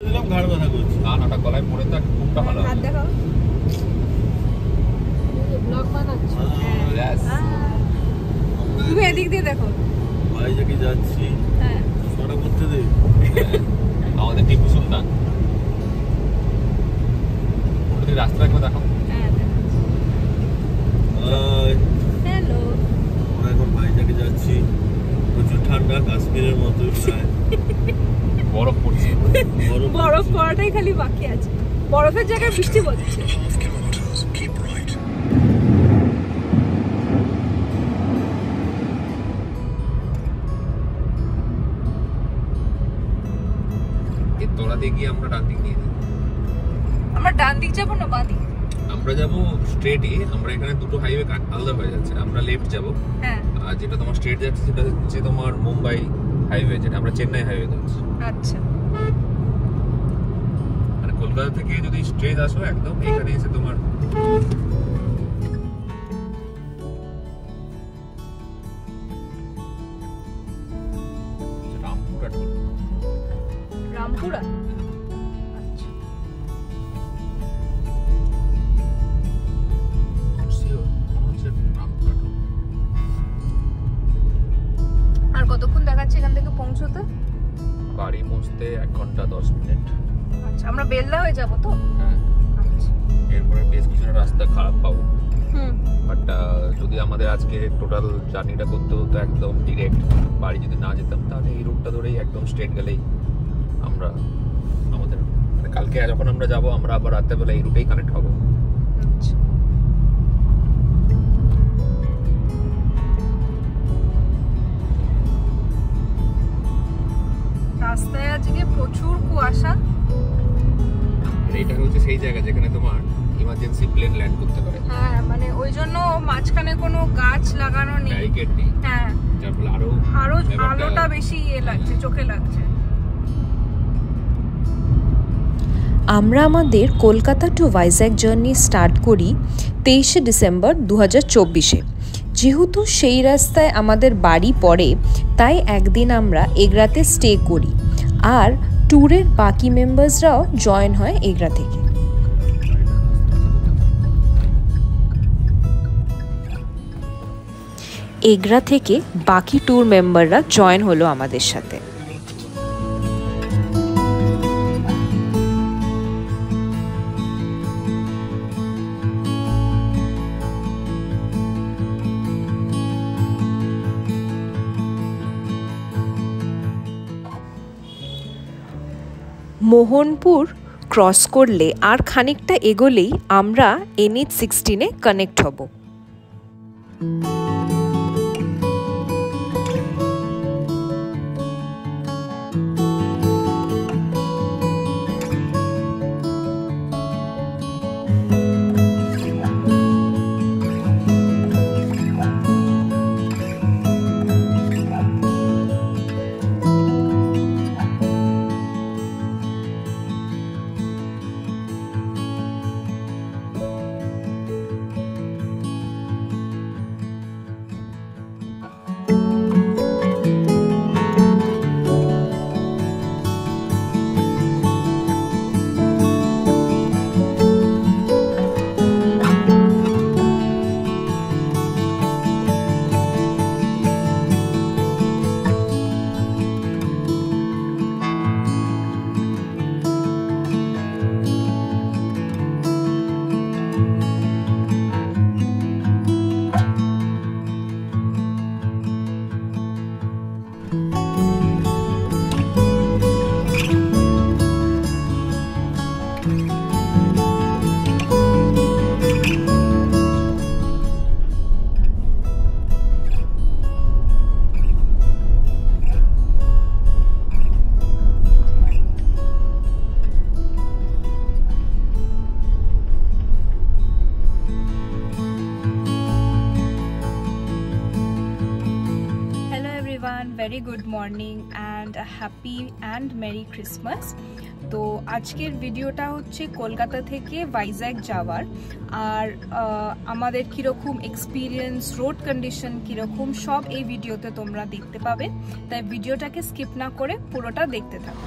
ঘাড় ব্যথা করছে। নাটা গলায় পড়ে তো কোনটা ভালো হাত দেখাও। ব্লগ বানাচ্ছ? তুমি এদিক দিয়ে দেখো। ভাইজাকে যাচ্ছি। হ্যাঁ। ফটো করতে দে। আমাদের টিপু সুলতান। ওই রাস্তা একবার দেখো। হ্যাঁ দেখাচ্ছি। হ্যালো। আমরা এখন ভাইজাকে যাচ্ছি। প্রচুর ঠান্ডা, কাশ্মীরের মতো প্রায়। বরফ পড়ছে। বরফ পড়াটাই খালি বাকি আছে। বরফের জায়গায় বৃষ্টি পড়ছে। এই তোলা দিয়ে গিয়ে আমরা ডান দিক নিয়ে যাই। আমরা ডান দিক যাবো না বাঁ দিক? আমরা যাব স্ট্রেটই। আমরা এখানে দুটো হাইওয়ে আলাদা হয়ে যাচ্ছে। আমরা লেফট যাব। হ্যাঁ। আর যেটা তোমার স্ট্রেট যাচ্ছে সেটা হচ্ছে তোমার মুম্বাই হাইওয়ে, যেটা আমরা চেন্নাই হাইওয়ে যাচ্ছি। আচ্ছা। মানে কলকাতা থেকে যদি স্ট্রেট আসো একদম এখানে এসে তোমার রামপুরা টোল। রামপুরা? আচ্ছা। আর কতক্ষণ দেখাচ্ছে এখান থেকে পৌঁছতে? বাড়ি পৌঁছতে 1 ঘন্টা 10 মিনিট। আচ্ছা, আমরা বেলদা হয়ে যাবো তো? হ্যাঁ। আচ্ছা। এরপরে বেশ কিছুটা রাস্তা খারাপ পাবো। হুম। বাট যদি আমাদের আজকে টোটাল জার্নিটা করতে হতো একদম ডিরেক্ট, বাড়ি যদি না যেতাম, তাহলে এই রুটটা ধরেই একদম স্ট্রেট গেলেই আমরা আমাদের মানে কালকে যখন আমরা যাব আমরা আবার রাত্রেবেলা এই রুটেই কানেক্ট হবো। আচ্ছা। রাস্তায় আজকে প্রচুর কুয়াশা। এটা হচ্ছে সেই জায়গা যেখানে তোমার ইমার্জেন্সি প্লেন ল্যান্ড করতে পারে। হ্যাঁ, মানে ওই জন্য মাঝখানে কোনো গাছ লাগানো নেই, ব্যারিকেড নেই। হ্যাঁ, যার ফলে আরো আলোটা বেশি লাগছে, চোখে লাগছে। আমরা আমাদের Kolkata to Vizag journey start করি 23শে ডিসেম্বর 2024-এ। যেহেতু সেই রাস্তায় আমাদের বাড়ি পড়ে, তাই একদিন আমরা এগরাতে স্টে করি, আর ট্যুরের বাকি মেম্বার্সরাও জয়েন হয় এগরা থেকে। এগরা থেকে বাকি ট্যুর মেম্বাররা জয়েন হলো আমাদের সাথে। মোহনপুর ক্রস করলে আর খানিকটা এগোলেই আমরা NH-16-এ কানেক্ট হব। very good morning and a happy and merry Christmas. তো আজকের ভিডিওটা হচ্ছে কলকাতা থেকে ভাইজ্যাক যাওয়ার, আর আমাদের কীরকম এক্সপিরিয়েন্স, রোড কন্ডিশন কীরকম, সব এই ভিডিওতে তোমরা দেখতে পাবে, তাই ভিডিওটাকে স্কিপ না করে পুরোটা দেখতে থাকো।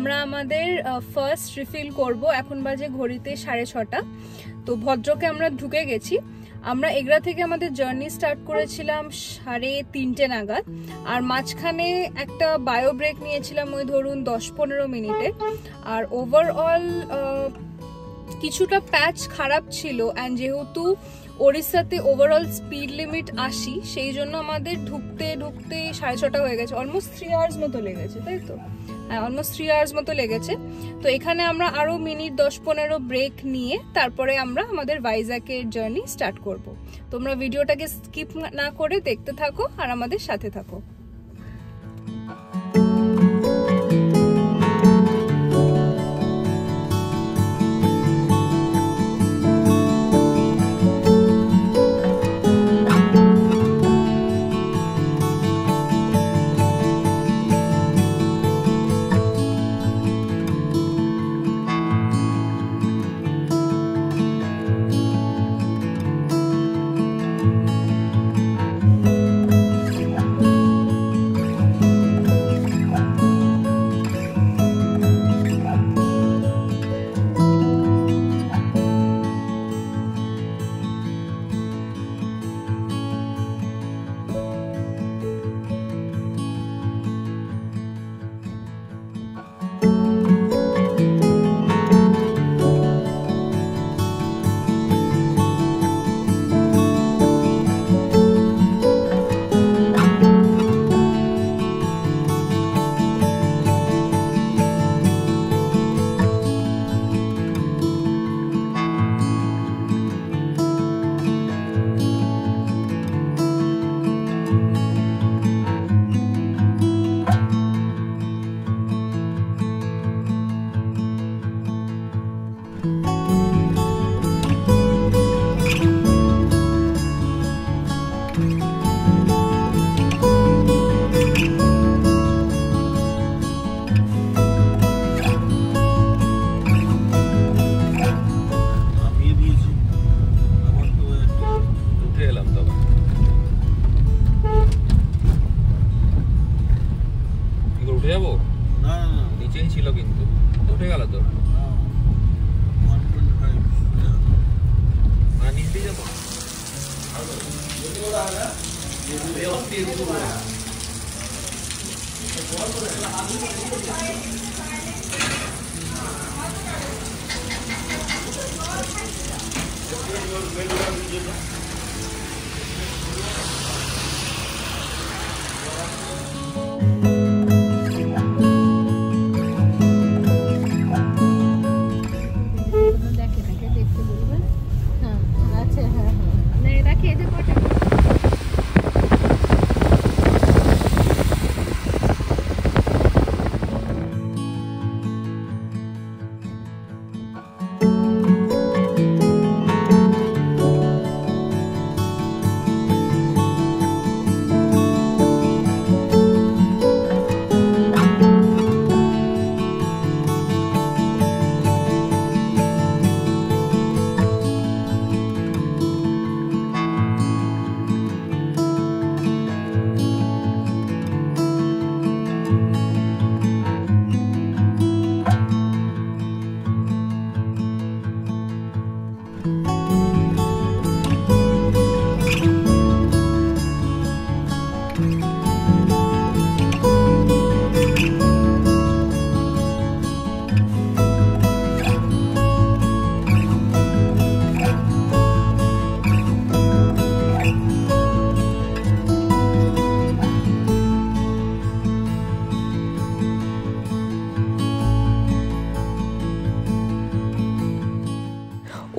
আমরা আমাদের ফার্স্ট রিফিল করব। এখন বাজে ঘড়িতে 6:30। তো ভদ্রকে আমরা ঢুকে গেছি। আমরা এগরা থেকে আমাদের জার্নি স্টার্ট করেছিলাম 3:30 নাগাদ, আর মাঝখানে একটা বায়ো ব্রেক নিয়েছিলাম ওই ধরুন 10-15 মিনিটে। আর ওভারঅল কিছুটা প্যাচ খারাপ ছিল, অ্যান্ড যেহেতু ওড়িশাতে ওভারঅল স্পিড লিমিট 80, সেই জন্য আমাদের ঢুকতে 6:30 হয়ে গেছে। অলমোস্ট 3 আওয়ার্স মতো লেগেছে, তাই তো? হ্যাঁ, অলমোস্ট 3 আওয়ার্স মতো লেগেছে। তো এখানে আমরা আরো মিনিট 10-15 ব্রেক নিয়ে তারপরে আমরা আমাদের ভাইজ্যাগের জার্নি স্টার্ট করব। তোমরা ভিডিওটাকে স্কিপ না করে দেখতে থাকো আর আমাদের সাথে থাকো।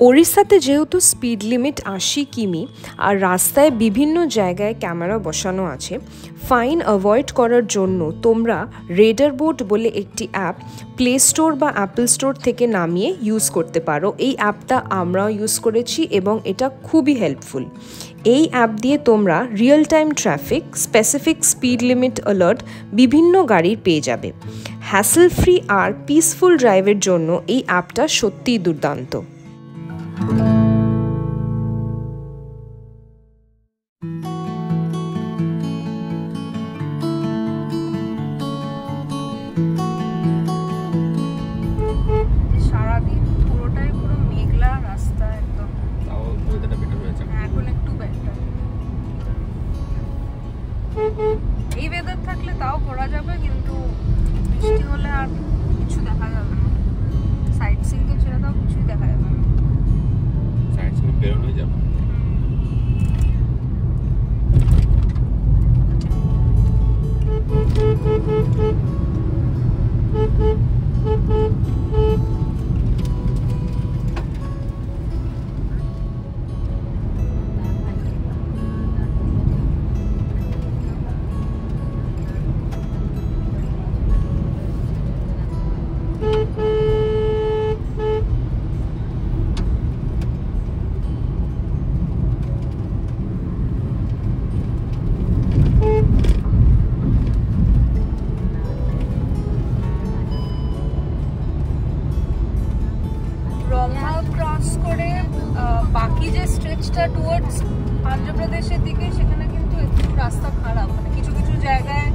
ওড়িশাতে যেহেতু স্পিড লিমিট 80 কিমি আর রাস্তায় বিভিন্ন জায়গায় ক্যামেরা বসানো আছে, ফাইন অ্যাভয়েড করার জন্য তোমরা রেডার বোট বলে একটি অ্যাপ প্লে স্টোর বা অ্যাপল স্টোর থেকে নামিয়ে ইউজ করতে পারো। এই অ্যাপটা আমরাও ইউজ করেছি এবং এটা খুবই হেল্পফুল। এই অ্যাপ দিয়ে তোমরা real time traffic, specific speed limit alert বিভিন্ন গাড়ির পেয়ে যাবে। হ্যাসেল ফ্রি আর পিসফুল ড্রাইভের জন্য এই অ্যাপটা সত্যিই দুর্দান্ত। এই ওয়েদার থাকলে তাও ঘোরা যাবে, কিন্তু বৃষ্টি হলে আর কিছু দেখা যাবে না। সাইট সিইং তো ছেড়ে দাও, কিছুই দেখা যাবে না। সাইট সিইং বেরোনোই যাবে। বাকি যে স্ট্রেচটা টুয়ার্ডস অন্ধ্রপ্রদেশের দিকে, সেখানে কিন্তু একটু রাস্তা খারাপ, মানে কিছু কিছু জায়গায়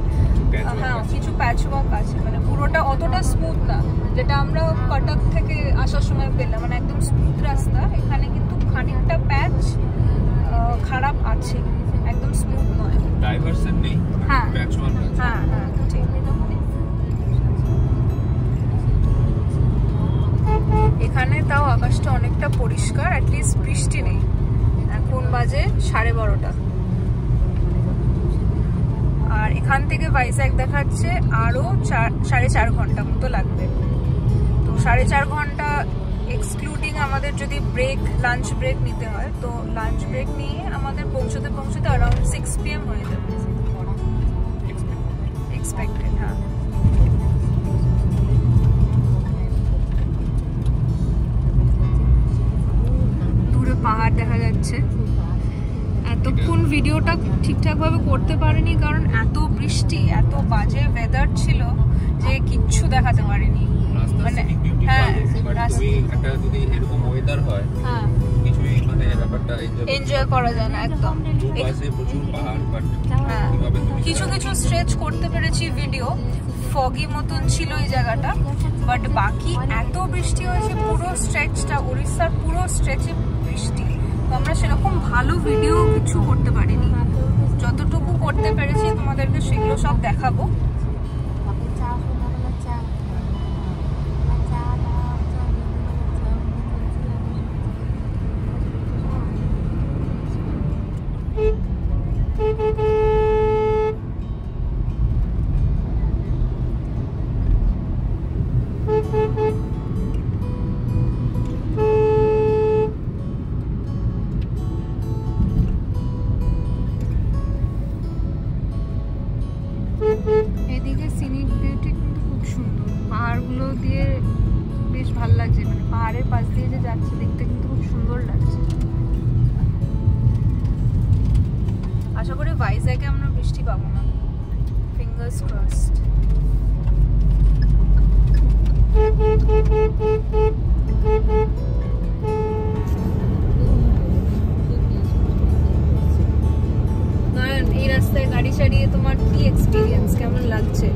হ্যাঁ কিছু প্যাচ ওয়ার্ক আছে, মানে পুরোটা অতটা স্মুথ না যেটা আমরা কটক থেকে আসার সময় পেলাম, মানে একদম স্মুথ রাস্তা। এখানে কিন্তু খানিকটা প্যাচ খারাপ আছে, একদম স্মুথ নয়, ডাইভারশন নেই। হ্যাঁ প্যাচ ওয়ার্ক আছে। হ্যাঁ হ্যাঁ ঠিক। এখানে তাও আকাশটা অনেকটা পরিষ্কার, অ্যাটলিস্ট বৃষ্টি নেই। এখন বাজে 12:30, আর এখান থেকে ভাইজ্যাগ দেখাচ্ছে আরো 4.5 ঘন্টা মতো লাগবে। তো 4.5 ঘন্টা এক্সক্লুডিং আমাদের যদি ব্রেক, লাঞ্চ ব্রেক নিতে হয়, তো লাঞ্চ ব্রেক নিয়ে আমাদের পৌঁছতে অ্যারাউন্ড 6 PM হয়ে যাবে এক্সপেক্টেড। হ্যাঁ পাহাড় দেখা যাচ্ছে। এতক্ষণ ভিডিওটা ঠিকঠাক ভাবে করতে পারিনি, কারণ এত বৃষ্টি, এত বাজে ওয়েদার ছিল যে কিচ্ছু দেখাতে পারিনি। মানে হ্যাঁ একটা যদি এরকম ওয়েদার হয়, হ্যাঁ কিছুই মানে ব্যাপারটা এনজয় করা যায় না একদম। প্রচুর পাহাড়, বাট হ্যাঁ কিছু কিছু স্ট্রেচ করতে পেরেছি ভিডিও, ফগি মতন ছিল এই জায়গাটা, বাট বাকি এত বৃষ্টি হয়েছে পুরো স্ট্রেচটা, উড়িষ্যার পুরো স্ট্রেচে বৃষ্টি। তো আমরা সেরকম ভালো ভিডিও কিছু করতে পারিনি, যতটুকু করতে পেরেছি তোমাদেরকে সেগুলো সব দেখাবো। এদিকে সিনিক বিউটি কিন্তু খুব সুন্দর, পাহাড়গুলো দিয়ে বেশ ভালো লাগছে, মানে পাহাড়ের পাশ দিয়ে যে যাচ্ছে দেখতে কিন্তু খুব সুন্দর লাগছে। আশা করি ভাইজ্যাগে আমরা বৃষ্টি পাবো না, ফিঙ্গার্স ক্রসড। এই রাস্তায় গাড়ি চালিয়ে তোমার কি এক্সপেরিয়েন্স, কেমন লাগছে?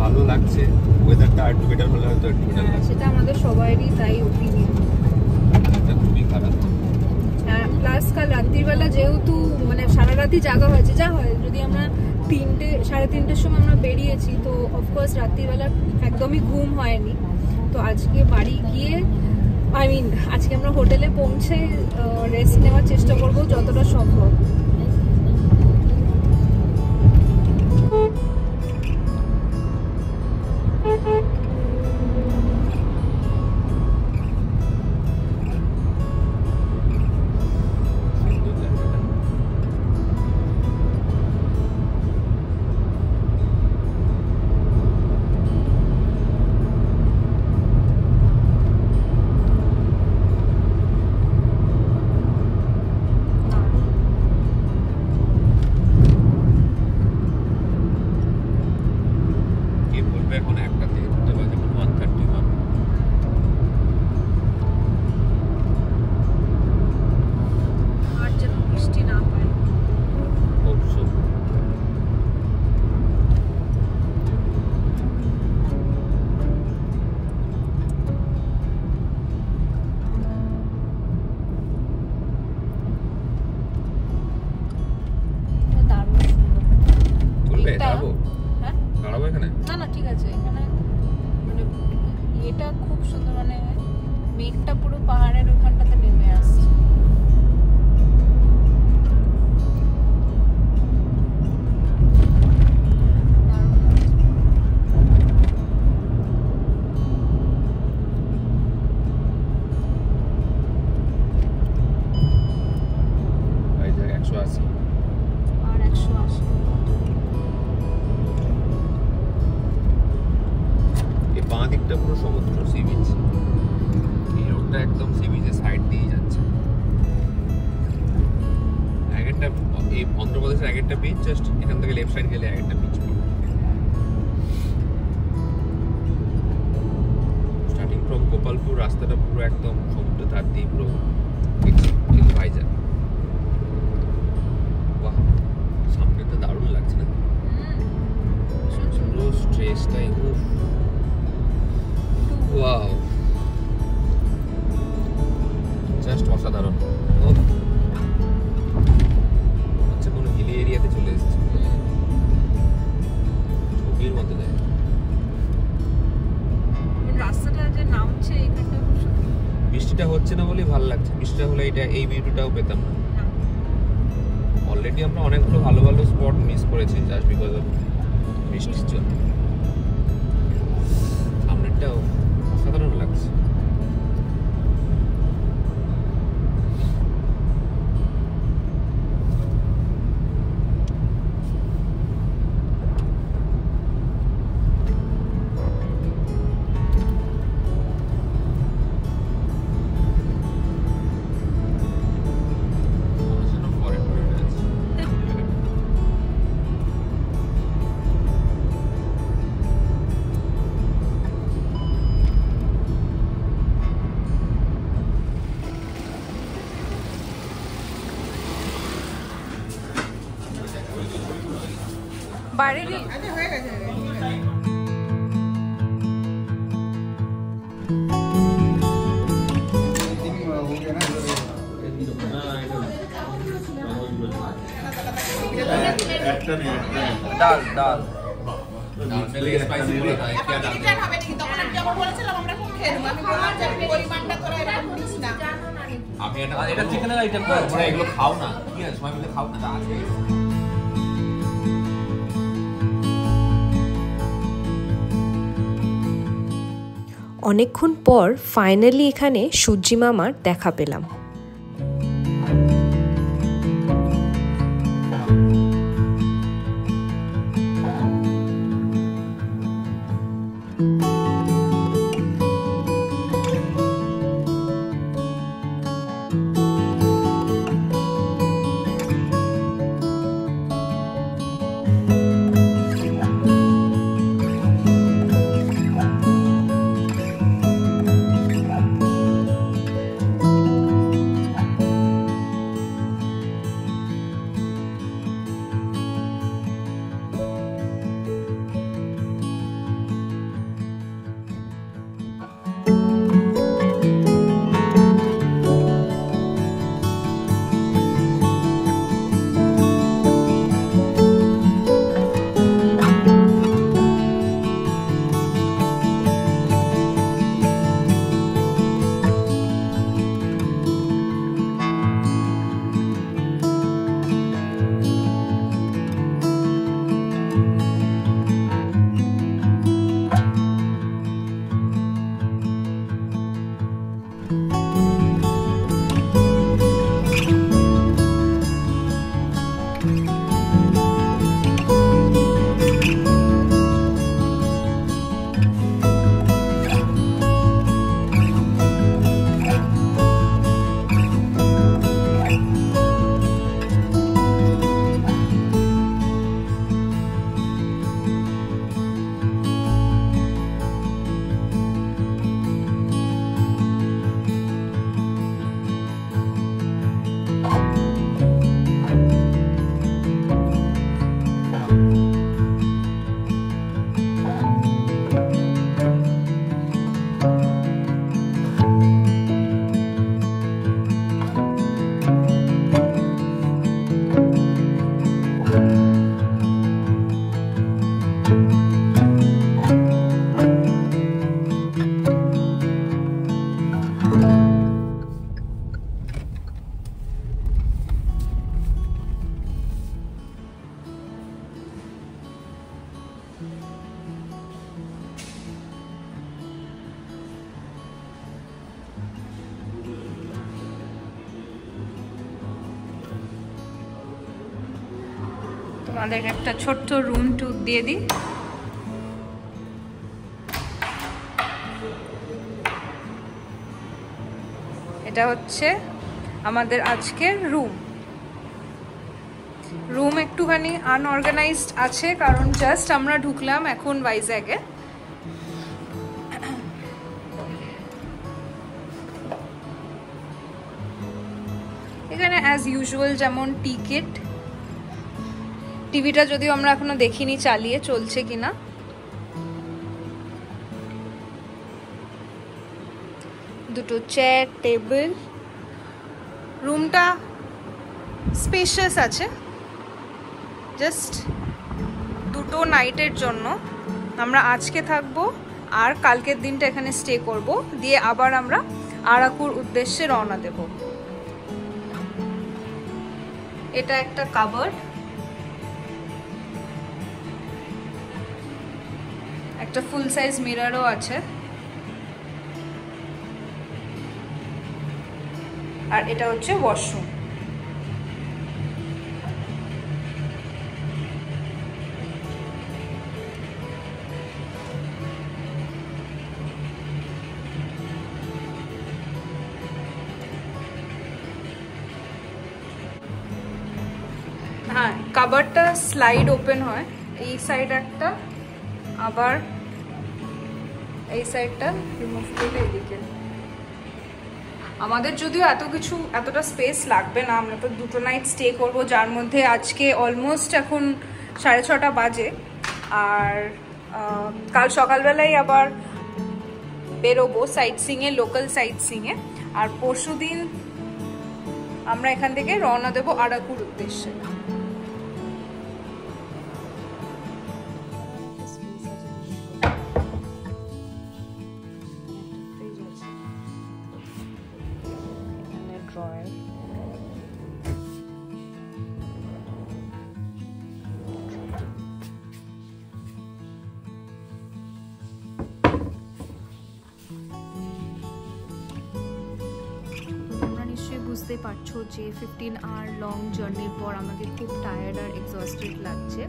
ভালো লাগছে, ওয়েদারটা একটু বেটার হলে হয়তো একটু বেটার লাগছে। সেটা আমাদের সবারই তাই ওপিনিয়ন। এটা খুবই খারাপ। হ্যাঁ প্লাস কাল রাত্রিবেলা যেহেতু মানে সারা রাতই জাগা হয়েছে, যা হয় যদি আমরা 3:30 সময় আমরা বেরিয়েছি, তো অফকোর্স রাত্রিবেলা একদমই ঘুম হয়নি। তো আজকে বাড়ি গিয়ে আজকে আমরা হোটেলে পৌঁছে রেস্ট নেওয়ার চেষ্টা করবো যতটা সম্ভব। এখানে দাঁড়াবো? হ্যাঁ দাঁড়াবো এখানে? না না ঠিক আছে, এখানে মানে এটা খুব সুন্দর, মানে মেঘটা পুরো পাহাড়ের ওখানটাতে নেমে আসছে। ভাইজ্যাক 180 আর 180। এই বাঁ দিকটা পুরো সমুদ্র, সি বিচ। এই রোডটা একদম সি বিচের সাইড দিয়ে যাচ্ছে। একটা এই অন্ধ্রপ্রদেশের একটা বিচ, জাস্ট এখান থেকে লেফট সাইড গেলে একটা বিচ পাবো। স্টার্টিং ফ্রম গোপালপুর রাস্তাটা পুরো একদম সমুদ্র ধার দিয়ে পুরো ভাইজ্যাক। বাহ, সামনে তো দারুণ লাগছে না? পুরো স্ট্রেসটাই ওয়াও, জাস্ট অসাধারণ। হচ্ছে কোনো হিলি এরিয়াতে চলে এসেছে, ছবির মতো যায়। রাস্তাটা যে নামছে এখানটা খুব সুন্দর। বৃষ্টিটা হচ্ছে না বলেই ভালো লাগছে, বৃষ্টিটা হলে এই ভিউটাও পেতাম না। অলরেডি আমরা অনেকগুলো ভালো ভালো স্পট মিস করেছি জাস্ট বিকজ অফ বৃষ্টির জন্য। সামনেরটাও অসাধারণ লাগছে। বাইরে ডাল ডাল স্পাইসি বলে দাও, কি ডাল হবে নাকি? তখন আমি যখন বলেছিলাম আমরা খুব খেয়ে নেবো, আমি বললাম যে পরিমাণটা তোরা এরকম করিস না। আমি এটা চিকেনের আইটেম করে তোমরা এগুলো খাও না, ঠিক আছে? সময় মিলে খাও না, আছে। অনেকক্ষণ পর ফাইনালি এখানে সূর্যি মামার দেখা পেলাম। তোমাদের একটা ছোট্ট রুম ট্যুর দিয়ে দিই। এটা হচ্ছে আমাদের আজকের রুম একটুখানি আনঅর্গানাইজড আছে, কারণ জাস্ট আমরা ঢুকলাম এখন ভাইজ্যাগে। এখানে অ্যাজ ইউজুয়াল যেমন টিকিট, টিভিটা যদিও আমরা এখনো দেখিনি চালিয়ে চলছে কিনা। দুটো চেয়ার, টেবিল, রুমটা স্পেশিয়াস আছে। জাস্ট দুটো নাইটের জন্য আমরা আজকে থাকবো আর কালকের দিনটা এখানে স্টে করব, দিয়ে আবার আমরা আরাকুর উদ্দেশ্যে রওনা দেব। এটা একটা কাবার্ড, একটা ফুল সাইজ মিররও আছে, আর এটা হচ্ছে ওয়াশরুম। হ্যাঁ, কাবারটা স্লাইড ওপেন হয়, এই সাইড একটা, আবার এই সাইডটা রিমুভ করলে এদিকে। আমাদের যদিও এতটা স্পেস লাগবে না, আমরা তো দুটো নাইট স্টে করব, যার মধ্যে আজকে অলমোস্ট এখন 6:30 বাজে, আর কাল সকালবেলায় আবার বেরোবো সাইট সিইংয়ে, লোকাল সাইট সিইংয়ে, আর পরশু দিন আমরা এখান থেকে রওনা দেবো আরাকুর উদ্দেশ্যে। বুঝতে পারছো যে 15 আওয়ার লং জার্নির পর আমাদের খুব টায়ার্ড আর এক্সস্টেড লাগছে।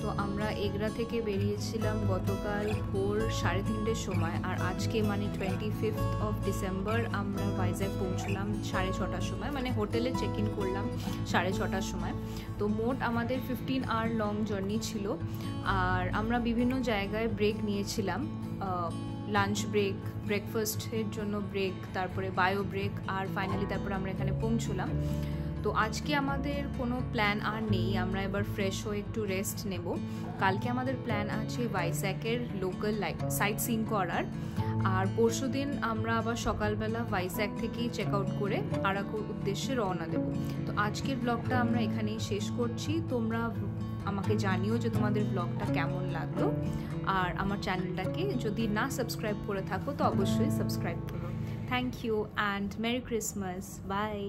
তো আমরা এগরা থেকে বেরিয়েছিলাম গতকাল ভোর 3:30-র সময়, আর আজকে মানে 25th অফ ডিসেম্বর আমরা ভাইজ্যাগ পৌঁছলাম 6:30টার সময়, মানে হোটেলে চেক ইন করলাম 6:30টার সময়। তো মোট আমাদের 15 আওয়ার লং জার্নি ছিল, আর আমরা বিভিন্ন জায়গায় ব্রেক নিয়েছিলাম, লাঞ্চ ব্রেক, ব্রেকফাস্টের জন্য ব্রেক, তারপরে বায়ো ব্রেক, আর ফাইনালি তারপরে আমরা এখানে পৌঁছলাম। তো আজকে আমাদের কোনো প্ল্যান আর নেই, আমরা এবার ফ্রেশ হয়ে একটু রেস্ট নেব। কালকে আমাদের প্ল্যান আছে ভাইজ্যাগের লোকাল সাইট সিইং করার, আর পরশু দিন আমরা আবার সকালবেলা ভাইজ্যাগ থেকেই চেক আউট করে আরাকুর উদ্দেশ্যে রওনা দেব। তো আজকের ব্লগটা আমরা এখানেই শেষ করছি। তোমরা আমাকে জানিও যে তোমাদের ব্লগটা কেমন লাগলো, আর আমার চ্যানেলটাকে যদি না সাবস্ক্রাইব করে থাকো তো অবশ্যই সাবস্ক্রাইব করো। Thank you and merry Christmas, by.